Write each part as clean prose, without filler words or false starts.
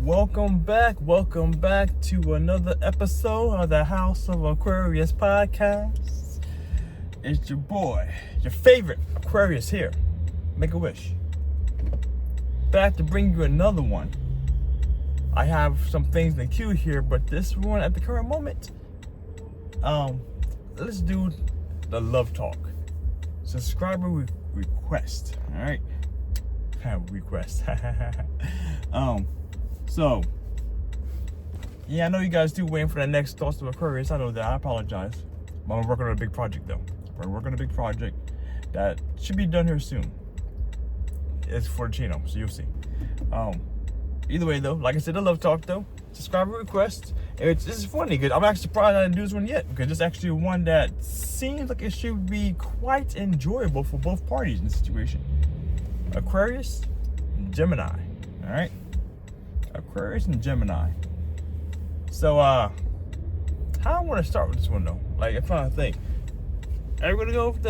Welcome back to another episode of the House of Aquarius podcast. It's your boy, your favorite Aquarius here. Make a wish. Back to bring you another one. I have some things in the queue here, but this one at the current moment, let's do the love talk. Subscriber request, all right? Request. So, yeah, I know you guys do waiting for that next Thoughts of Aquarius. I know that. I apologize. But I'm working on a big project, though. We're working on a big project that should be done here soon. It's for the channel, so you'll see. Either way, though, like I said, the love talk, though. Subscriber request. This is funny because I'm actually surprised I didn't do this one yet, because it's actually one that seems like it should be quite enjoyable for both parties in the situation. Aquarius, Gemini. All right. Aquarius and Gemini. So, how I want to start with this one though? Like, I'm trying to think. I'm gonna go with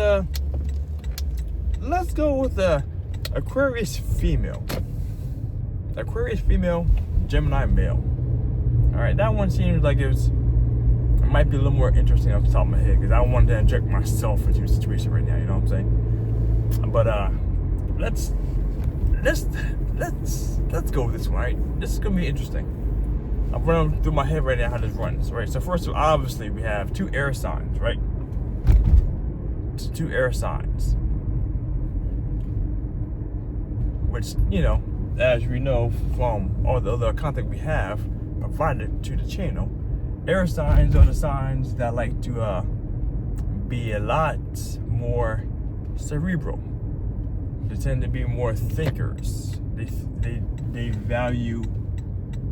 let's go with the Aquarius female. Aquarius female, Gemini male. All right, that one seems like it might be a little more interesting off the top of my head, because I don't want to inject myself into the situation right now. You know what I'm saying? But let's go with this one, right? This is gonna be interesting. I'm running through my head right now how this runs, right? So first of all, obviously we have two air signs, right? Two air signs, which, you know, as we know from all the other content we have provided to the channel, air signs are the signs that like to be a lot more cerebral. They tend to be more thinkers. They value,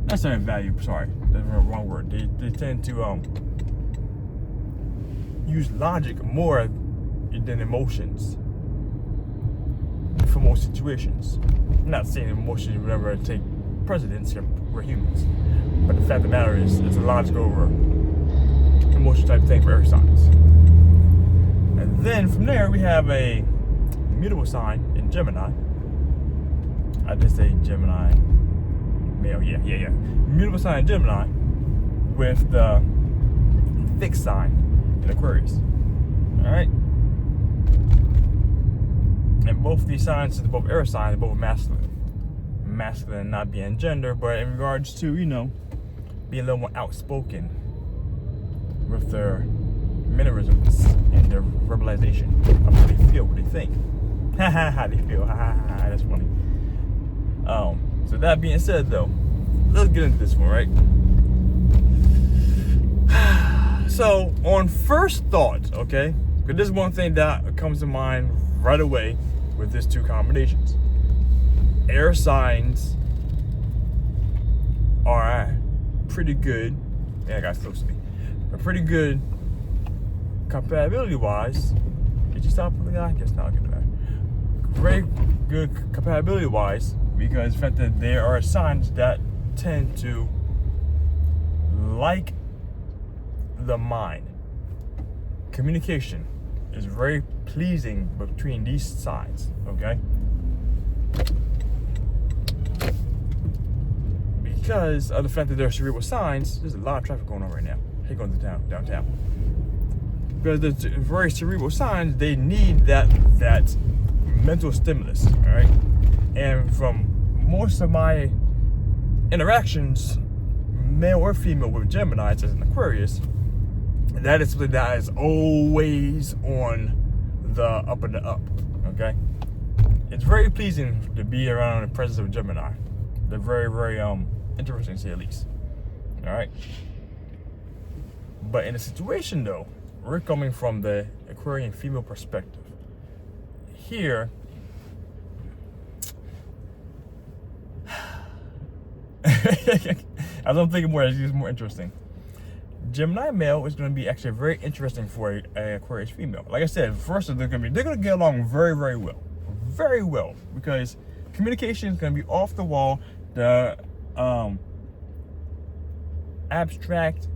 that's not value, sorry, that's the wrong word. They tend to use logic more than emotions for most situations. I'm not saying emotions would never take precedence here, we're humans. But the fact of the matter is, it's a logic over emotion type thing for air signs. And then from there, we have a mutable sign in Gemini. I did say Gemini male, yeah. Mutable sign in Gemini with the fixed sign in Aquarius. All right. And both these signs, they're both air signs, they're both masculine. Masculine not being gender, but in regards to, you know, being a little more outspoken with their mannerisms and their verbalization of how they feel, what they think. How they feel. That's funny. So that being said, though, let's get into this one, right? So on first thought, okay, because this is one thing that comes to mind right away with these two combinations. Air signs are pretty good. Yeah, that guy's close to me. Are pretty good compatibility-wise. Did you stop for the guy? I guess not. I'll get to that. Very good compatibility-wise, because the fact that there are signs that tend to like the mind. Communication is very pleasing between these signs, okay? Because of the fact that they're cerebral signs, there's a lot of traffic going on right now. Hey, going to downtown. Because they're very cerebral signs, they need that mental stimulus, all right? And from most of my interactions, male or female, with Gemini, as an Aquarius, that is something that is always on the up and the up, okay? It's very pleasing to be around the presence of Gemini. They're very, very interesting, to say the least, all right? But in a situation, though, we're coming from the Aquarian female perspective. Here, as I'm thinking more, it's more interesting. Gemini male is going to be actually very interesting for an Aquarius female. Like I said, first they're going to get along very, very well, because communication is going to be off the wall. The abstract,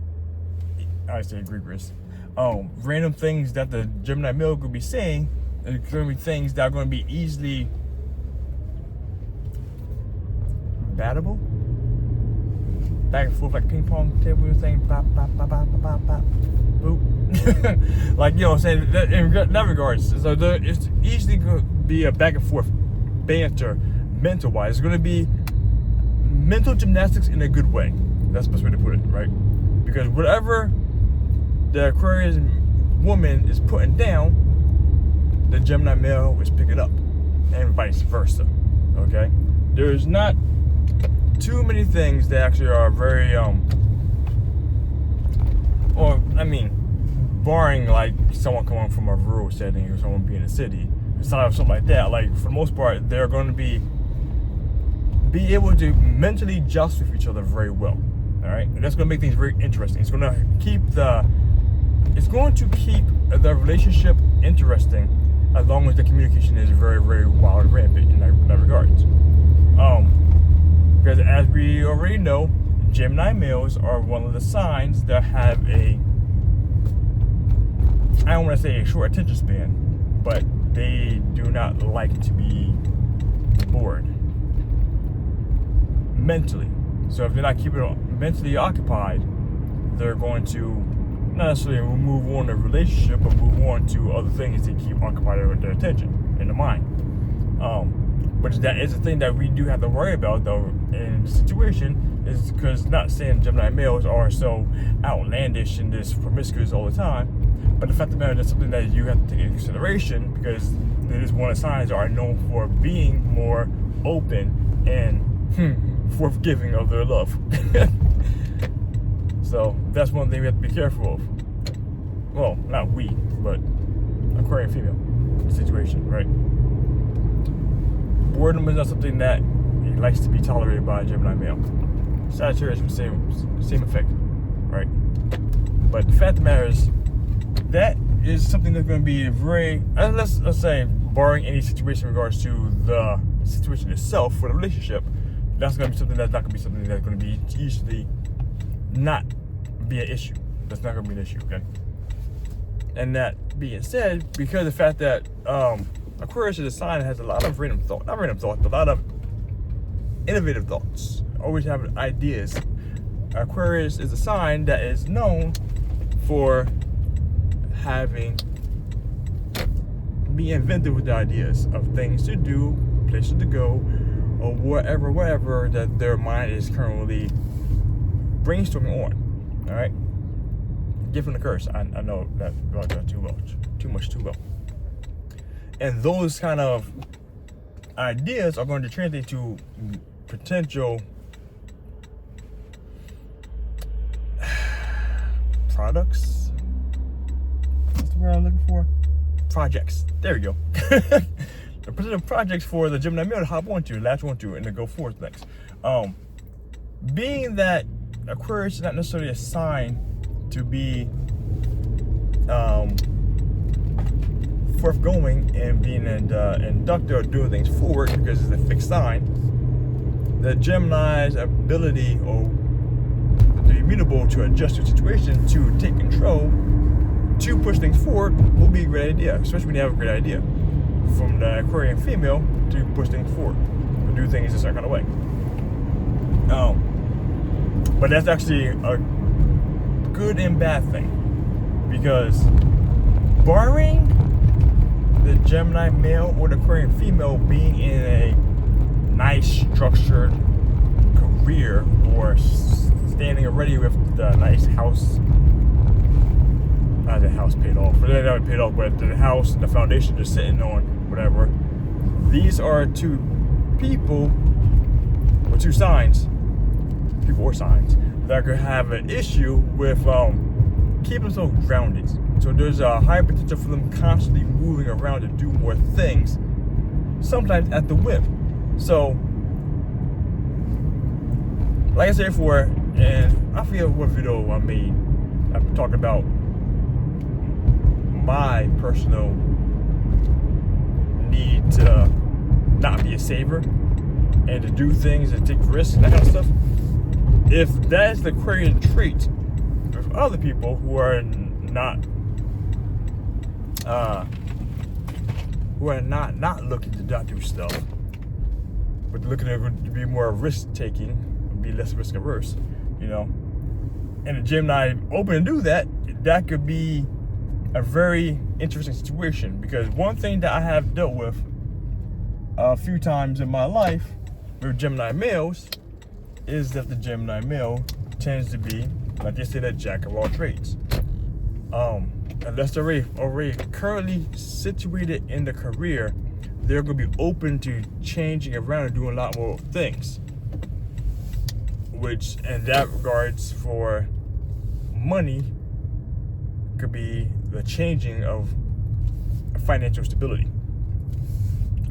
I say egregious, random things that the Gemini male could be saying, are going to be things that are going to be easily compatible. back and forth like a ping pong table thing, bop, bop, bop, bop, bop, bop, boop. Like, you know what I'm saying? In that regards, so it's easily going to be a back and forth banter mental wise. It's going to be mental gymnastics in a good way. That's the best way to put it, right? Because whatever the Aquarius woman is putting down, the Gemini male is picking up, and vice versa. Okay, there's not too many things that actually are very or I mean, barring like someone coming from a rural setting or someone being in a city, something like that. Like for the most part, they're going to be able to mentally adjust with each other very well. All right, and that's going to make things very interesting. It's going to keep the relationship interesting as long as the communication is very, very wild and rampant in that regards. Because as we already know, Gemini males are one of the signs that have I don't want to say a short attention span, but they do not like to be bored mentally. So if they're not keeping it mentally occupied, they're going to not necessarily move on the relationship, but move on to other things to keep occupied with their attention in the mind. But that is the thing that we do have to worry about, though, in the situation, is because not saying Gemini males are so outlandish and this promiscuous all the time, but the fact of the matter is something that you have to take into consideration, because it is one of the signs that are known for being more open and forgiving of their love. So that's one thing we have to be careful of. Well, not we, but Aquarian female situation, right? Boredom is not something that likes to be tolerated by a Gemini male. Sagittarius, same effect, right? But the fact of the matter is, that is something that's going to be very, let's say, barring any situation in regards to the situation itself for the relationship, that's going to be something that's not going to be something that's going to be easily not be an issue. That's not going to be an issue, okay? And that being said, because of the fact that Aquarius is a sign that has a lot of not random thoughts, but a lot of innovative thoughts, always having ideas. Aquarius is a sign that is known for being inventive with the ideas of things to do, places to go, or whatever that their mind is currently brainstorming on. All right, different occurs. I know that about that too well. And those kind of ideas are going to translate to potential products. What's the word I'm looking for? Projects. There we go. The potential projects for the Gemini male to hop onto, latch onto, and to go forth next. Being that Aquarius is not necessarily a sign to be forthgoing and being an inductor or doing things forward because it's a fixed sign, the Gemini's ability or the immutable to adjust to a situation, to take control, to push things forward will be a great idea, especially when you have a great idea from the Aquarian female to push things forward or do things a certain kind of way. But that's actually a good and bad thing, because barring the Gemini male or the Aquarian female being in a nice structured career or standing already with the nice house, not the house paid off, but they're not paid off, but the house and the foundation just sitting on whatever. These are two people or two signs, people or signs, that could have an issue with keeping themselves grounded. So there's a high potential for them constantly moving around to do more things, sometimes at the whim. So, like I said before, and I forget what video I made, I'm talking about my personal need to not be a saver and to do things and take risks and that kind of stuff. If that's the Aquarian trait with other people who are not looking to not do stuff, but looking to be more risk taking, be less risk averse, you know, and the Gemini open to do that, that could be a very interesting situation, because one thing that I have dealt with a few times in my life with Gemini males is that the Gemini male tends to be, like they say, that jack of all trades. Unless they're already currently situated in the career, they're going to be open to changing around and doing a lot more things. Which, in that regards, for money, could be the changing of financial stability.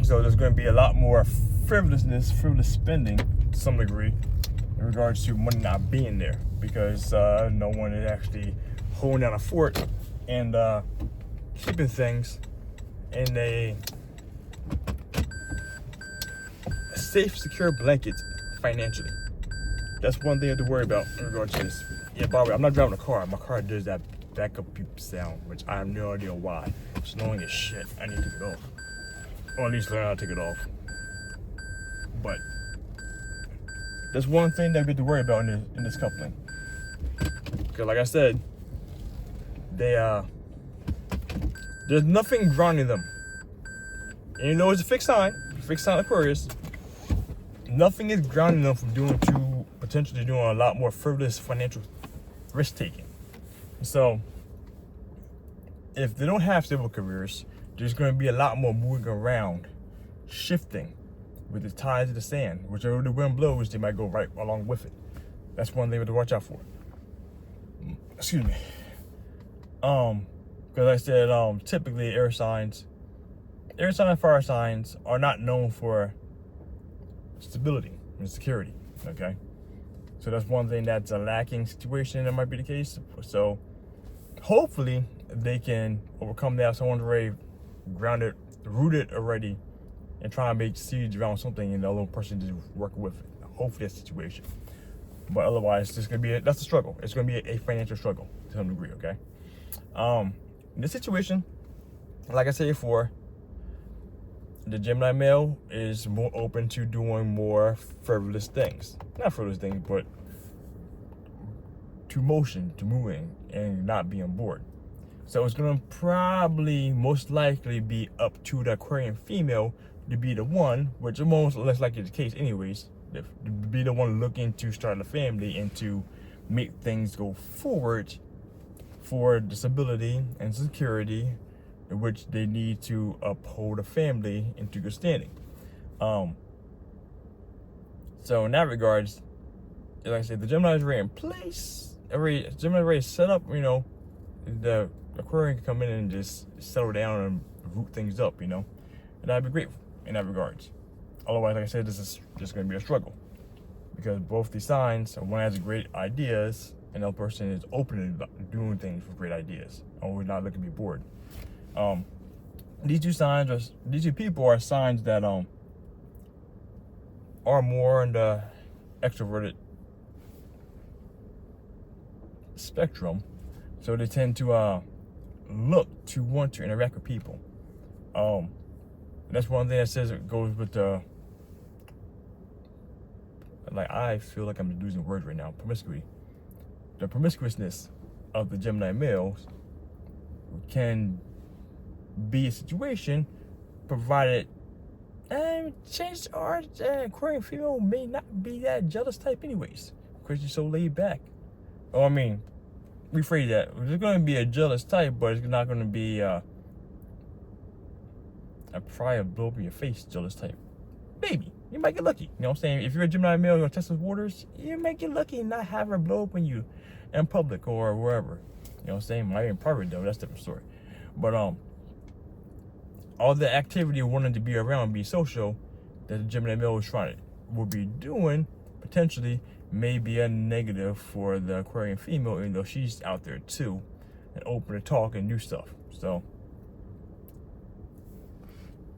So there's going to be a lot more frivolous spending to some degree in regards to money not being there, because no one is actually holding down a fort and keeping things in a safe, secure blanket financially. That's one thing you have to worry about in regards to this. Yeah, by the way, I'm not driving a car. My car does that backup beep sound, which I have no idea why. It's annoying as shit. I need to take it off. Or at least learn how to take it off. But there's one thing that we have to worry about in this coupling. Because like I said, there's nothing grounding them. And you know it's a fixed sign Aquarius. Nothing is grounding them from potentially doing a lot more frivolous financial risk taking. So if they don't have stable careers, there's going to be a lot more moving around, shifting with the tides of the sand. Whichever the wind blows, they might go right along with it. That's one thing we have to watch out for. Excuse me. Because I said, typically air signs and fire signs are not known for stability and security. Okay, so that's one thing that's a lacking situation. That might be the case. So hopefully they can overcome that. Someone's already grounded, rooted already, and try to make seeds around something, and the other person just work with it. Hopefully that's the situation. But otherwise, that's a struggle. It's gonna be a financial struggle to some degree. Okay. In this situation, like I said before, the Gemini male is more open to doing more frivolous things. Not frivolous things, but to motion, to moving, and not being bored. So it's going to probably most likely be up to the Aquarian female to be the one, which is most less likely the case anyways, to be the one looking to start a family and to make things go forward for the stability and security in which they need to uphold a family into good standing. So in that regards, like I said, the Gemini is already in place. Gemini already set up. You know, the Aquarian can come in and just settle down and root things up. You know, and I'd be grateful in that regards. Otherwise, like I said, this is just going to be a struggle, because both these signs, one has great ideas, and the other person is open to doing things with great ideas, and we're not looking to be bored. These two people are signs that are more in the extroverted spectrum, so they tend to look to want to interact with people. That's one thing that says it goes with the, like, I feel like I'm losing words right now, promiscuity. The promiscuousness of the Gemini males can be a situation, provided change our Aquarian female may not be that jealous type anyways, because you're so laid back. Oh, I mean, rephrase that. There's going to be a jealous type, but it's not going to be a pry a blow up in your face jealous type. Maybe you might get lucky. You know what I'm saying? If you're a Gemini male, you're gonna test the waters, you might get lucky and not have her blow up on you in public or wherever. You know what I'm saying? Might be in private though, that's a different story. But all the activity wanting to be around, be social, that the Gemini male will be doing, potentially may be a negative for the Aquarian female, even though she's out there too and open to talk and do stuff. So,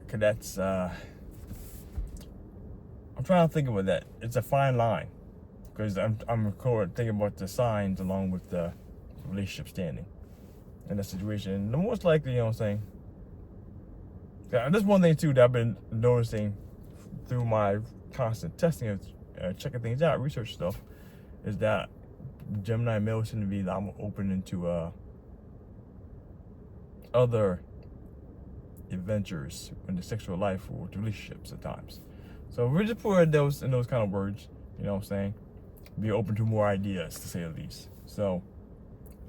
cause that's I'm trying to think about that. It's a fine line, because I'm thinking about the signs along with the relationship standing in that situation. And the most likely, you know what I'm saying. Yeah, there's one thing too that I've been noticing through my constant testing of checking things out, research stuff, is that Gemini males tend to be a lot more open into other adventures in the sexual life or relationships at times. So we're just putting those in those kind of words, you know what I'm saying? Be open to more ideas, to say the least. So,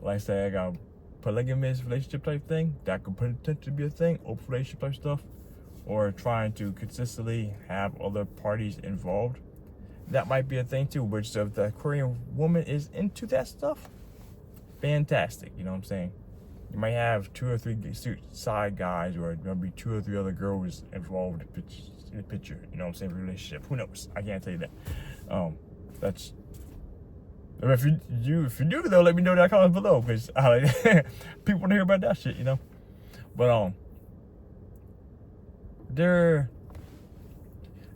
like I said, I got a polygamous relationship type thing that could potentially be a thing, open relationship type stuff, or trying to consistently have other parties involved. That might be a thing too, which if the Aquarian woman is into that stuff, fantastic, you know what I'm saying? You might have 2 or 3 side guys, or maybe 2 or 3 other girls involved in the picture, you know what I'm saying, relationship. Who knows? I can't tell you that. That's, if you do though, let me know in the comments below, because people want to hear about that shit, you know. But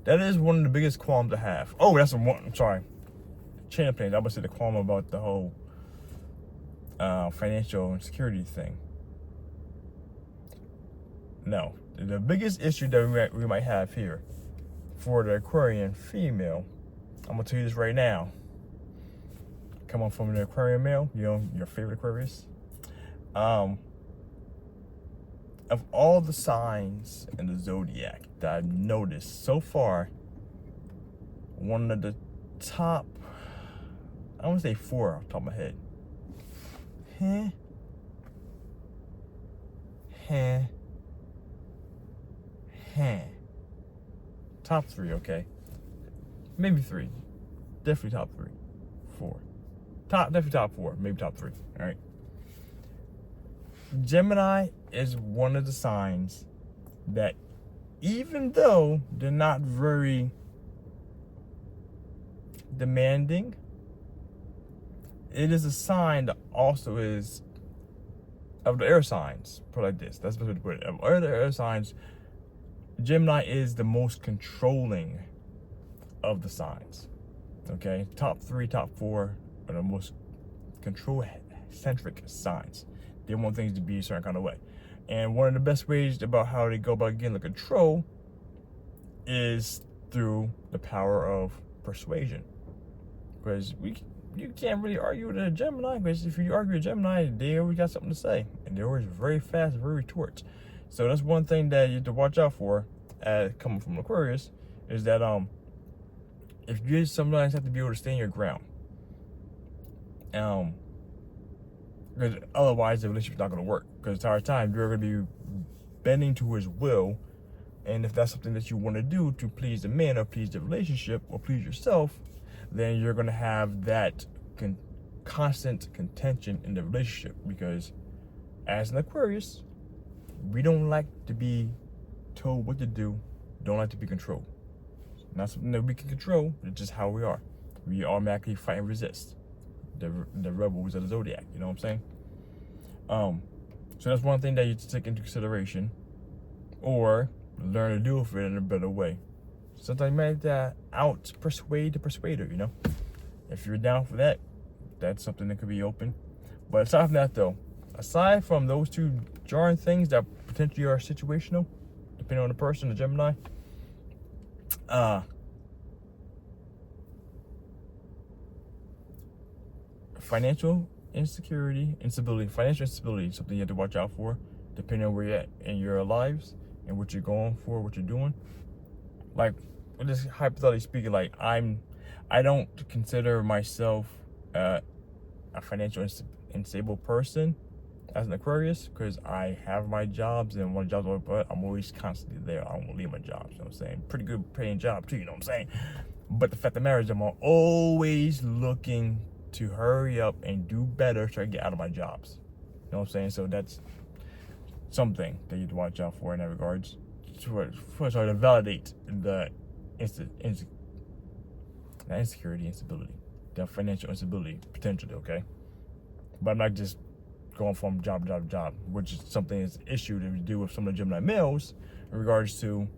that is one of the biggest qualms I have. Oh, that's one. I'm sorry. Chain of planes. I would say the qualm about the whole financial insecurity thing. No, the biggest issue that we might have here for the Aquarian female, I'm gonna tell you this right now. Coming from the Aquarian male, you know, your favorite Aquarius. Of all the signs in the zodiac that I've noticed so far, one of the top, I want to say 4 off the top of my head. Top 3, okay. Maybe 3. Definitely top 3. 4. Definitely top 4, maybe top 3. All right. Gemini is one of the signs that, even though they're not very demanding, it is a sign that also is of the air signs. Put it like this. That's the way to put it. Of all the air signs, Gemini is the most controlling of the signs. Okay, top 3, top 4 are the most control-centric signs. They want things to be a certain kind of way. And one of the best ways about how they go about getting the control is through the power of persuasion. Because you can't really argue with a Gemini, because if you argue with a Gemini, they always got something to say. And they're always very fast, very retorts. So that's one thing that you have to watch out for, coming from Aquarius, is that if you sometimes have to be able to stand your ground. Because otherwise the relationship's not going to work. Because the entire time you're going to be bending to his will, and if that's something that you want to do to please the man or please the relationship or please yourself, then you're going to have that constant contention in the relationship. Because as an Aquarius, we don't like to be told what to do, don't like to be controlled. Not something that we can control, it's just how we are. We automatically fight and resist. The rebels of the zodiac, you know what I'm saying? So that's one thing that you take into consideration, or learn to deal with it in a better way. Sometimes you might have to persuade the persuader, you know? If you're down for that, that's something that could be open. But aside from that though, aside from those 2 jarring things that potentially are situational, depending on the person, the Gemini, financial instability, financial instability is something you have to watch out for, depending on where you're at in your lives and what you're going for, what you're doing. Like, just hypothetically speaking, like I don't consider myself a financial unstable person as an Aquarius, because I have my jobs, and one job, but I'm always constantly there. I don't leave my job, you know what I'm saying? Pretty good paying job too, you know what I'm saying? But the fact of the matter is, I'm always looking to hurry up and do better so I get out of my jobs. You know what I'm saying? So that's something that you have to watch out for in that regards. To validate the insecurity, instability, the financial instability, potentially, okay? But I'm not just going from job to job, which is something that's an issue that we do with some of the Gemini males in regards to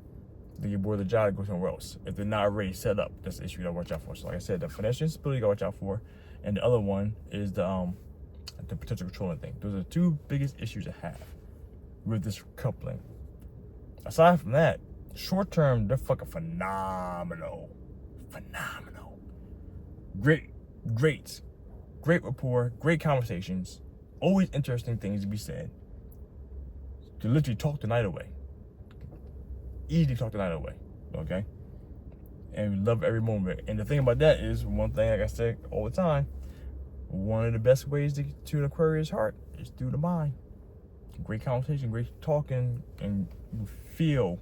they get bored of the job and go somewhere else. If they're not already set up, that's the issue you gotta watch out for. So like I said, the financial instability you gotta watch out for, and the other one is the potential controlling thing. Those are the 2 biggest issues I have with this coupling. Aside from that, short term, they're fucking phenomenal. Great great rapport, great conversations, always interesting things to be said. To literally talk the night away. Easily talk the night away, okay? And we love every moment. And the thing about that is, one thing, like I say all the time, one of the best ways to tune an Aquarius heart is through the mind. Great conversation, great talking, and you feel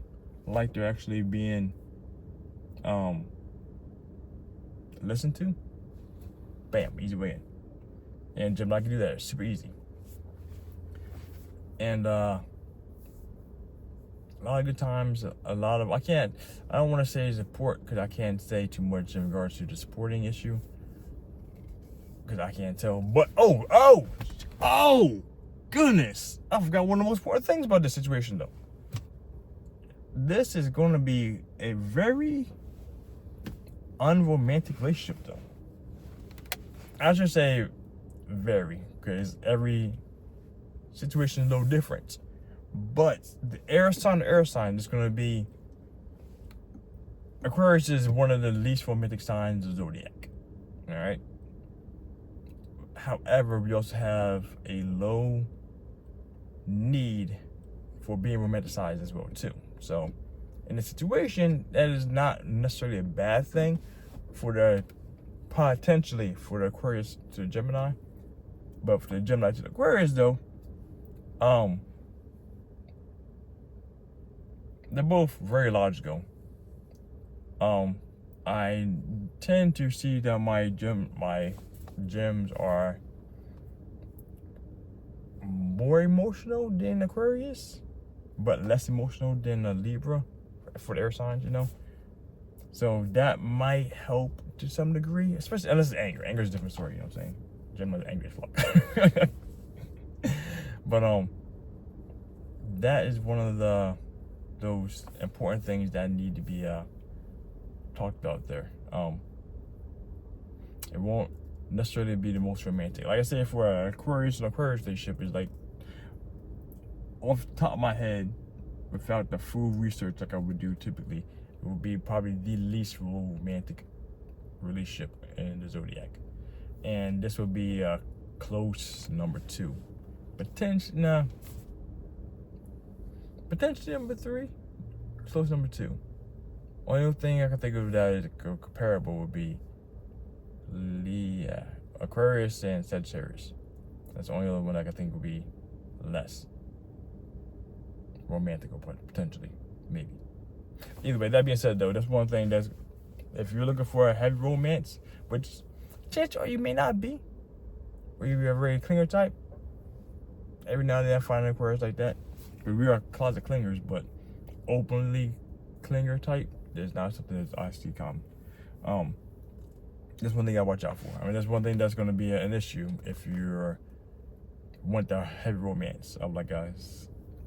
like they're actually being listened to. Bam, easy way in. And Gemini can do that. It's super easy. And a lot of good times, I don't want to say support, because I can't say too much in regards to the supporting issue, because I can't tell. But oh goodness, I forgot one of the most important things about this situation though. This is going to be a very unromantic relationship though. I should say very, because every situation is no different. But the air sign to air sign is going to be, Aquarius is one of the least romantic signs of zodiac. All right. However, we also have a low need for being romanticized as well too. So in a situation, that is not necessarily a bad thing potentially for the Aquarius to Gemini. But for the Gemini to the Aquarius though, they're both very logical. I tend to see that my gems are more emotional than Aquarius, but less emotional than a Libra for the air signs, you know. So that might help to some degree, especially unless it's anger. Anger is a different story, you know what I'm saying? Gemini's angry as fuck. But that is one of those important things that need to be talked about there. It won't necessarily be the most romantic. Like I said, for an Aquarius and Aquarius relationship is like, off the top of my head, without the full research like I would do typically, it would be probably the least romantic relationship in the zodiac. And this would be a close number 2. Potentially number 3. Close number 2. Only other thing I can think of that is comparable would be Aquarius and Sagittarius. That's the only other one I can think would be less romantic, potentially, maybe. Either way, that being said though, that's one thing that's, if you're looking for a heavy romance, which chances are you may not be, or you're a very clinger type, every now and then I find an Aquarius like that. But we are closet clingers, but openly clinger type is not something that I see common. That's one thing I watch out for. I mean, that's one thing that's going to be an issue if you want the heavy romance of like a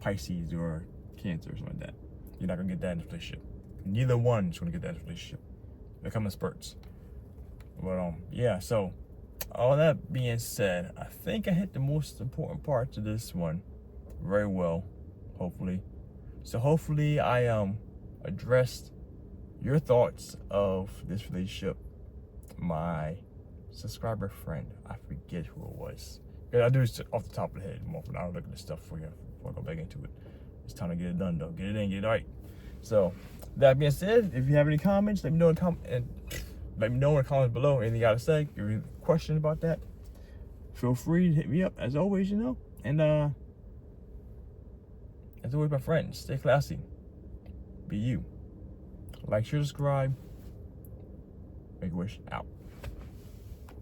Pisces or Cancer or something like that. You're not going to get that in this relationship. Neither one is going to get that in this relationship. They come in spurts. But yeah, so all that being said, I think I hit the most important parts of this one very well, hopefully. So hopefully I addressed your thoughts of this relationship. My subscriber friend, I forget who it was. I do this off the top of the head more than I look at this stuff for you before I go back into it. It's time to get it done though. Get it in, get it right. So that being said, if you have any comments, let me know in the comments below. Anything you gotta say, if you have a question about that, feel free to hit me up as always, you know. And as always, my friends, stay classy. Be you. Like, share, subscribe. Make a wish out.